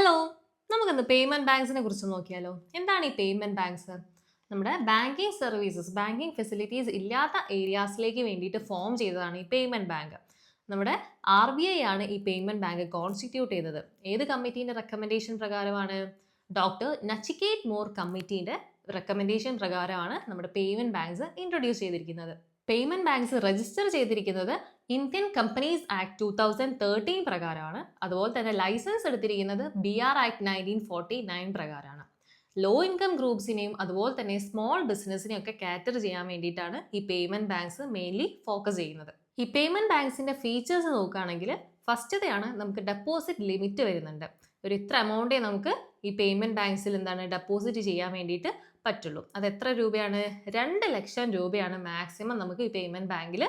Hello, നമുക്കിന്ന് payment ബാങ്ക്സിനെ കുറിച്ച് നോക്കിയാലോ. എന്താണ് ഈ പേയ്മെന്റ് ബാങ്ക്സ്? നമ്മുടെ ബാങ്കിങ് സർവീസസ്, ബാങ്കിങ് ഫെസിലിറ്റീസ് ഇല്ലാത്ത ഏരിയാസിലേക്ക് വേണ്ടിയിട്ട് ഫോം ചെയ്തതാണ് ഈ പേയ്മെന്റ് ബാങ്ക്. നമ്മുടെ RBI ആണ് ഈ പേയ്മെന്റ് ബാങ്ക് കോൺസ്റ്റിറ്റ്യൂട്ട് ചെയ്തത്. ഏത് കമ്മിറ്റീന്റെ റെക്കമെൻഡേഷൻ പ്രകാരമാണ്? ഡോക്ടർ നച്ചിക്കേറ്റ് മോർ കമ്മിറ്റീന്റെ റെക്കമെൻഡേഷൻ പ്രകാരമാണ് നമ്മുടെ പേയ്മെന്റ് ബാങ്ക്സ് ഇൻട്രൊഡ്യൂസ് ചെയ്തിരിക്കുന്നത്. പേയ്മെന്റ് ബാങ്ക്സ് രജിസ്റ്റർ ചെയ്തിരിക്കുന്നത് ഇന്ത്യൻ കമ്പനീസ് ആക്ട് 2013 പ്രകാരമാണ്. അതുപോലെ തന്നെ ലൈസൻസ് എടുത്തിരിക്കുന്നത് BR ആക്ട് 1949 പ്രകാരമാണ്. ലോ ഇൻകം ഗ്രൂപ്പ്സിനെയും അതുപോലെ തന്നെ സ്മോൾ ബിസിനസ്സിനെയും ഒക്കെ കാറ്റർ ചെയ്യാൻ വേണ്ടിയിട്ടാണ് ഈ പേയ്മെന്റ് ബാങ്ക്സ് മെയിൻലി ഫോക്കസ് ചെയ്യുന്നത്. ഈ പേയ്മെന്റ് ബാങ്ക്സിന്റെ ഫീച്ചേഴ്സ് നോക്കുകയാണെങ്കിൽ ഫസ്റ്റത്തെയാണ് നമുക്ക് ഡെപ്പോസിറ്റ് ലിമിറ്റ് വരുന്നുണ്ട്. ഒരു ഇത്ര എമൗണ്ടേ നമുക്ക് ഈ പേയ്മെന്റ് ബാങ്ക്സിൽ എന്താണ് ഡെപ്പോസിറ്റ് ചെയ്യാൻ വേണ്ടിയിട്ട് പറ്റുള്ളൂ. അത് എത്ര രൂപയാണ്? 2 ലക്ഷം രൂപയാണ് മാക്സിമം നമുക്ക് ഈ പേയ്മെന്റ് ബാങ്കിൽ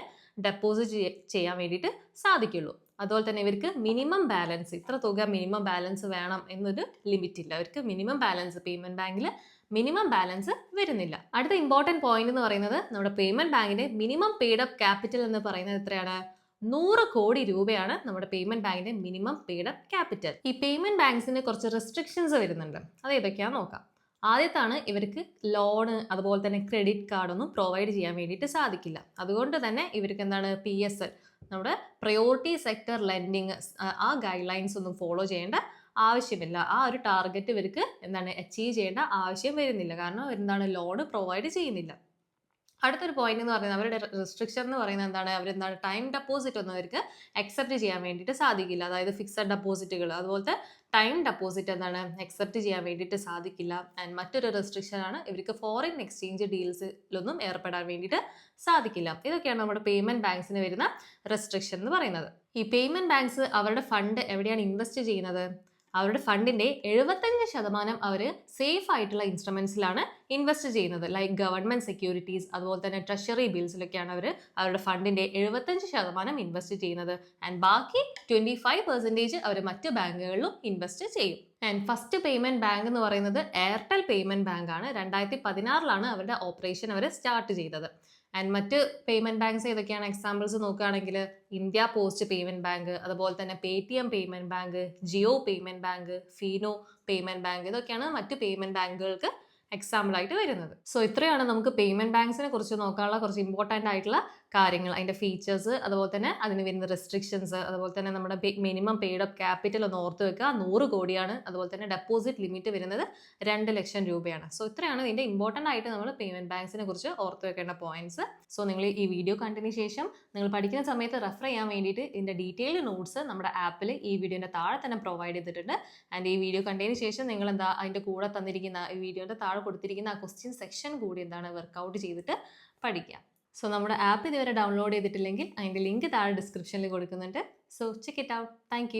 ഡെപ്പോസിറ്റ് ചെയ്യാൻ വേണ്ടിയിട്ട് സാധിക്കുള്ളൂ. അതുപോലെ തന്നെ ഇവർക്ക് മിനിമം ബാലൻസ്, ഇത്ര തുക മിനിമം ബാലൻസ് വേണം എന്നൊരു ലിമിറ്റ് ഇല്ല. അവർക്ക് മിനിമം ബാലൻസ് പേയ്മെന്റ് ബാങ്കിൽ മിനിമം ബാലൻസ് വരുന്നില്ല. അടുത്ത ഇമ്പോർട്ടൻറ്റ് പോയിന്റ് എന്ന് പറയുന്നത് നമ്മുടെ പേയ്മെന്റ് ബാങ്കിന്റെ മിനിമം പെയ്ഡ് അപ്പ് ക്യാപിറ്റൽ എന്ന് പറയുന്നത് എത്രയാണ്? 100 കോടി രൂപയാണ് നമ്മുടെ പേയ്മെന്റ് ബാങ്കിന്റെ മിനിമം പെയ്ഡ് അപ്പ് ക്യാപിറ്റൽ. ഈ പേയ്മെന്റ് ബാങ്ക്സിന് കുറച്ച് റെസ്ട്രിക്ഷൻസ് വരുന്നുണ്ട്. അത് ഏതൊക്കെയാണെന്ന് നോക്കാം. ആദ്യത്താണ് ഇവർക്ക് ലോണ് അതുപോലെ തന്നെ ക്രെഡിറ്റ് കാർഡൊന്നും പ്രൊവൈഡ് ചെയ്യാൻ വേണ്ടിയിട്ട് സാധിക്കില്ല. അതുകൊണ്ട് തന്നെ ഇവർക്ക് എന്താണ് PSL, നമ്മുടെ പ്രയോറിറ്റി സെക്ടർ ലെൻഡിങ്, ആ ഗൈഡ് ലൈൻസ് ഒന്നും ഫോളോ ചെയ്യേണ്ട ആവശ്യമില്ല. ആ ഒരു ടാർഗറ്റ് ഇവർക്ക് എന്താണ് അച്ചീവ് ചെയ്യേണ്ട ആവശ്യം വരുന്നില്ല. കാരണം എന്താണ് ലോണ് പ്രൊവൈഡ് ചെയ്യുന്നില്ല. അടുത്തൊരു പോയിന്റ് എന്ന് പറയുന്നത് അവരുടെ റെസ്ട്രിക്ഷൻ എന്ന് പറയുന്നത് എന്താണ്? അവരെന്താണ് ടൈം ഡെപ്പോസിറ്റ് ഒന്നും അവർക്ക് അക്സെപ്റ്റ് ചെയ്യാൻ വേണ്ടിയിട്ട് സാധിക്കില്ല. അതായത് ഫിക്സഡ് ഡെപ്പോസിറ്റുകൾ അതുപോലത്തെ ടൈം ഡെപ്പോസിറ്റ് എന്താണ് അക്സെപ്റ്റ് ചെയ്യാൻ വേണ്ടിയിട്ട് സാധിക്കില്ല. ആൻഡ് മറ്റൊരു റെസ്ട്രിക്ഷൻ ആണ് ഇവർക്ക് ഫോറിൻ എക്സ്ചേഞ്ച് ഡീൽസിലൊന്നും ഏർപ്പെടാൻ വേണ്ടിയിട്ട് സാധിക്കില്ല. ഇതൊക്കെയാണ് നമ്മുടെ പേയ്മെന്റ് ബാങ്ക്സിന് വരുന്ന റെസ്ട്രിക്ഷൻ എന്ന് പറയുന്നത്. ഈ പേയ്മെന്റ് ബാങ്ക്സ് അവരുടെ ഫണ്ട് എവിടെയാണ് ഇൻവെസ്റ്റ് ചെയ്യുന്നത്? അവരുടെ ഫണ്ടിന്റെ 75% അവർ സേഫ് ആയിട്ടുള്ള ഇൻസ്ട്രുമെന്റ്സിലാണ് ഇൻവെസ്റ്റ് ചെയ്യുന്നത്. ലൈക്ക് ഗവൺമെന്റ് സെക്യൂരിറ്റീസ് അതുപോലെ തന്നെ ട്രഷറി ബിൽസിലൊക്കെയാണ് അവർ അവരുടെ ഫണ്ടിന്റെ 75% ഇൻവെസ്റ്റ് ചെയ്യുന്നത്. ആൻഡ് ബാക്കി 25% അവർ മറ്റ് ബാങ്കുകളിലും ഇൻവെസ്റ്റ് ചെയ്യും. ആൻഡ് ഫസ്റ്റ് പേയ്മെന്റ് ബാങ്ക് എന്ന് പറയുന്നത് എയർടെൽ പേയ്മെന്റ് ബാങ്ക് ആണ്. 2016 അവരുടെ ഓപ്പറേഷൻ അവർ സ്റ്റാർട്ട് ചെയ്തത്. ആൻഡ് മറ്റ് പേയ്മെന്റ് ബാങ്ക്സ് ഏതൊക്കെയാണ്? എക്സാമ്പിൾസ് നോക്കുകയാണെങ്കിൽ ഇന്ത്യ പോസ്റ്റ് പേയ്മെന്റ് ബാങ്ക്, അതുപോലെ തന്നെ Paytm payment bank, Jio payment bank, Fino payment bank, ഇതൊക്കെയാണ് മറ്റ് പേയ്മെന്റ് ബാങ്കുകൾക്ക് എക്സാമ്പിൾ ആയിട്ട് വരുന്നത്. സോ ഇത്രയാണ് നമുക്ക് പേയ്മെന്റ് ബാങ്ക്സിനെ കുറിച്ച് നോക്കാനുള്ള കുറച്ച് ഇമ്പോർട്ടൻ്റ് ആയിട്ടുള്ള കാര്യങ്ങൾ, അതിന്റെ ഫീച്ചേഴ്സ്, അതുപോലെ തന്നെ അതിന് വരുന്ന റെസ്ട്രിക്ഷൻസ്, അതുപോലെ തന്നെ നമ്മുടെ മിനിമം പെയ്ഡ് അപ്പ് ക്യാപിറ്റൽ ഒന്ന് ഓർത്ത് വെക്കുക, 100 കോടിയാണ്. അതുപോലെ തന്നെ ഡെപ്പോസിറ്റ് ലിമിറ്റ് വരുന്നത് 2 ലക്ഷം രൂപയാണ്. സോ ഇത്രയാണ് ഇതിന്റെ ഇമ്പോർട്ടൻ്റ് ആയിട്ട് നമ്മൾ പേയ്മെന്റ് ബാങ്ക്സിനെ കുറിച്ച് ഓർത്ത് വെക്കേണ്ട പോയിന്റ്സ്. സോ നിങ്ങൾ ഈ വീഡിയോ കണ്ടതിന് ശേഷം നിങ്ങൾ പഠിക്കുന്ന സമയത്ത് റെഫർ ചെയ്യാൻ വേണ്ടിയിട്ട് ഇതിന്റെ ഡീറ്റെയിൽഡ് നോട്ട്സ് നമ്മുടെ ആപ്പിൽ ഈ വീഡിയോന്റെ താഴെ തന്നെ പ്രൊവൈഡ് ചെയ്തിട്ടുണ്ട്. ആൻഡ് ഈ വീഡിയോ കണ്ടതിന് ശേഷം നിങ്ങൾ എന്താ അതിന്റെ കൂടെ തന്നിരിക്കുന്ന ഈ വീഡിയോന്റെ താഴെ കൊടുത്തിരിക്കുന്ന ആ ക്വസ്റ്റ്യൻ സെക്ഷൻ കൂടി എന്താണ് വർക്ക്ഔട്ട് ചെയ്തിട്ട് പഠിക്കുക. സോ നമ്മുടെ ആപ്പ് ഇതുവരെ ഡൗൺലോഡ് ചെയ്തിട്ടില്ലെങ്കിൽ അതിൻ്റെ ലിങ്ക് താഴെ ഡിസ്ക്രിപ്ഷനിൽ കൊടുക്കുന്നുണ്ട്. So check it out. Thank